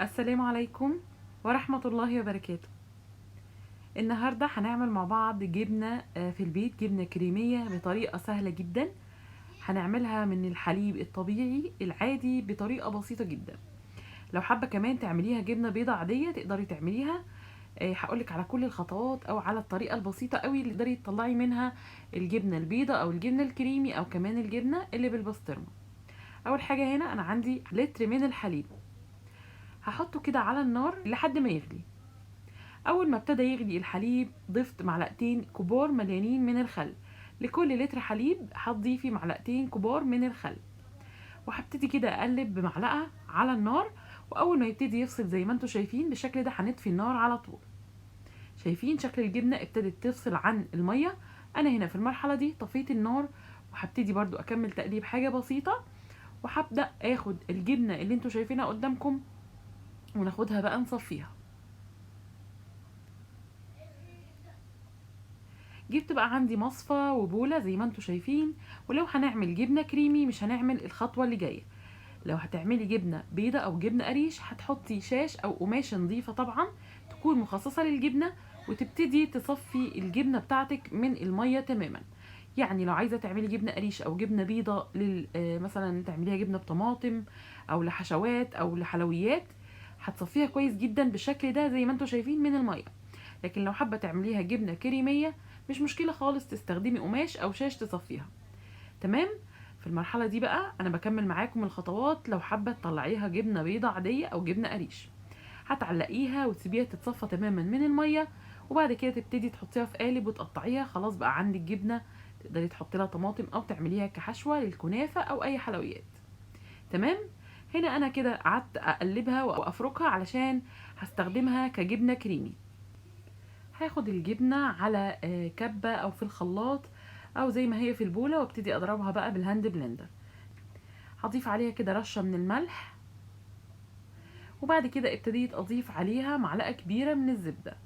السلام عليكم ورحمة الله وبركاته. النهاردة هنعمل مع بعض جبنة في البيت، جبنة كريمية بطريقة سهلة جدا. هنعملها من الحليب الطبيعي العادي بطريقة بسيطة جدا. لو حابة كمان تعمليها جبنة بيضة عادية تقدري تعمليها. هقولك على كل الخطوات او على الطريقة البسيطة قوي اللي تقدري تطلعي منها الجبنة البيضة او الجبنة الكريمي او كمان الجبنة اللي بالبسطرمة. اول حاجة هنا انا عندي لتر من الحليب، هحطه كده على النار لحد ما يغلي. اول ما ابتدى يغلي الحليب ضفت معلقتين كبار مليانين من الخل. لكل لتر حليب هتضيفي معلقتين كبار من الخل، وهبتدي كده اقلب بمعلقه على النار. واول ما يبتدي يفصل زي ما انتم شايفين بالشكل ده هنطفي النار على طول. شايفين شكل الجبنه ابتدت تفصل عن الميه. انا هنا في المرحله دي طفيت النار، وهبتدي برضو اكمل تقليب حاجه بسيطه. وهبدا اخد الجبنه اللي انتم شايفينها قدامكم وناخدها بقى نصفيها. جبت بقى عندي مصفى وبولة زي ما انتم شايفين. ولو هنعمل جبنة كريمي مش هنعمل الخطوة اللي جاية. لو هتعملي جبنة بيضة او جبنة قريش هتحطي شاش او قماشة نظيفة طبعا تكون مخصصة للجبنة، وتبتدي تصفي الجبنة بتاعتك من المية تماما. يعني لو عايزة تعملي جبنة قريش او جبنة بيضة مثلا تعمليها جبنة بطماطم او لحشوات او لحلويات، هتصفيها كويس جدا بالشكل ده زي ما انتم شايفين من المية. لكن لو حابة تعمليها جبنة كريمية مش مشكلة خالص، تستخدمي قماش او شاش تصفيها. تمام. في المرحلة دي بقى انا بكمل معاكم الخطوات. لو حابة تطلعيها جبنة بيضة عادية او جبنة قريش، هتعلقيها وتسيبيها تتصفى تماما من المية، وبعد كده تبتدي تحطيها في قالب وتقطعيها. خلاص بقى عندك جبنة تقدري تحطي لها طماطم او تعمليها كحشوة للكنافة او اي حلويات. تمام. هنا انا كده قعدت اقلبها وافركها علشان هستخدمها كجبنة كريمي. هاخد الجبنة على كبة او في الخلاط او زي ما هي في البولة، وابتدي اضربها بقى بالهاند بلندر. هضيف عليها كده رشة من الملح، وبعد كده ابتديت اضيف عليها معلقة كبيرة من الزبدة.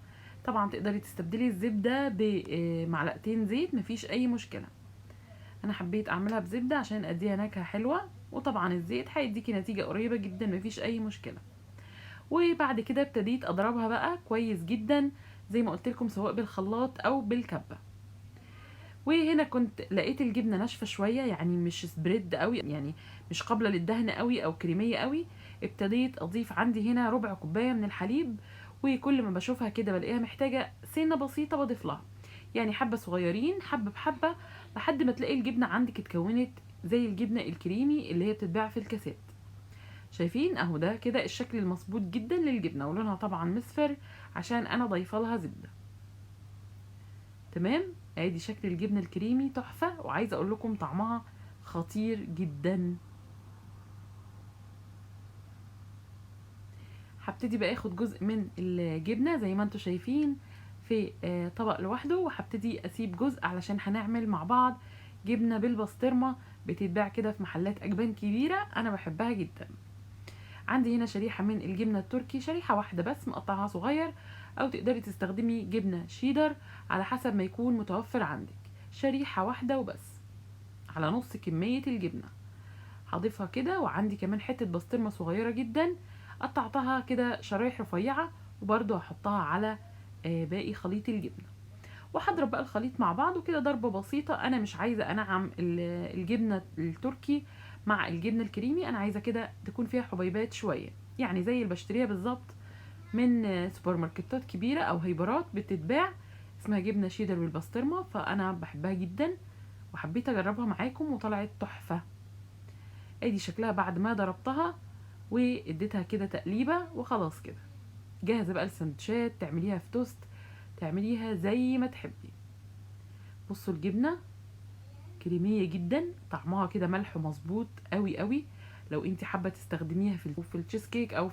طبعا تقدري تستبدلي الزبدة بمعلقتين زيت، مفيش اي مشكلة. انا حبيت اعملها بزبدة عشان اديها نكهة حلوة، وطبعا الزيت هيديكي نتيجة قريبة جدا، مفيش اي مشكلة. وبعد كده ابتديت اضربها بقى كويس جدا زي ما قلت لكم، سواء بالخلاط او بالكبة. وهنا كنت لقيت الجبنه ناشفه شويه، يعني مش سبريد قوي، يعني مش قابله للدهن قوي او كريميه قوي. ابتديت اضيف عندي هنا ربع كوبايه من الحليب، وكل ما بشوفها كده بلاقيها محتاجه سنه بسيطه بضيف لها، يعني حبه صغيرين حبه بحبه، لحد ما تلاقي الجبنه عندك اتكونت زي الجبنه الكريمي اللي هي بتتباع في الكاسات. شايفين اهو ده كده الشكل المظبوط جدا للجبنه، ولونها طبعا مصفر عشان انا ضايفه لها زبده. تمام. ادي شكل الجبنه الكريمي تحفه، وعايزه اقول لكم طعمها خطير جدا. هبتدي بقى اخد جزء من الجبنه زي ما انتم شايفين في طبق لوحده، وهبتدي اسيب جزء علشان هنعمل مع بعض جبنه بالبسطرمه بتتباع كده في محلات اجبان كبيره، انا بحبها جدا. عندي هنا شريحه من الجبنه التركي، شريحه واحده بس مقطعها صغير، او تقدري تستخدمي جبنه شيدر على حسب ما يكون متوفر عندك. شريحه واحده وبس على نص كمية الجبنة. هضيفها كده، وعندي كمان حتة بسطرمة صغيرة جدا قطعتها كده شرايح رفيعة، وبرضو هحطها على باقي خليط الجبنة. وهضرب بقى الخليط مع بعض وكده ضربة بسيطة. انا مش عايزة انعم الجبنة التركي مع الجبنة الكريمي، انا عايزة كده تكون فيها حبيبات شوية، يعني زي اللي بشتريها بالظبط من سوبر ماركتات كبيرة او هيبرات بتتباع، اسمها جبنة شيدر بالبسطرمة، فانا بحبها جدا وحبيت اجربها معاكم وطلعت تحفة. ادي شكلها بعد ما ضربتها واديتها كده تقليبة، وخلاص كده جاهزة بقى السندوتشات، تعمليها في توست، تعمليها زي ما تحبي. بصوا الجبنة كريمية جدا، طعمها كده ملح مظبوط قوي قوي. لو انت حابة تستخدميها في التشيز كيك او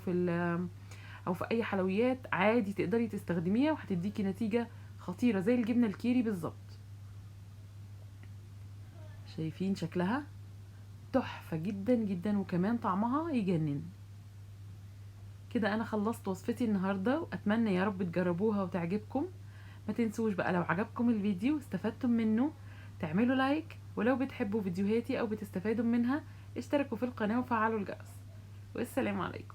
في اي حلويات عادي تقدري تستخدميها، وهتديكي نتيجة خطيرة زي الجبنة الكيري بالظبط. شايفين شكلها تحفة جدا جدا، وكمان طعمها يجنن. كده انا خلصت وصفتي النهاردة، واتمنى يا رب تجربوها وتعجبكم. ما تنسوش بقى لو عجبكم الفيديو واستفدتم منه تعملوا لايك، ولو بتحبوا فيديوهاتي او بتستفادوا منها اشتركوا في القناة وفعلوا الجرس. والسلام عليكم.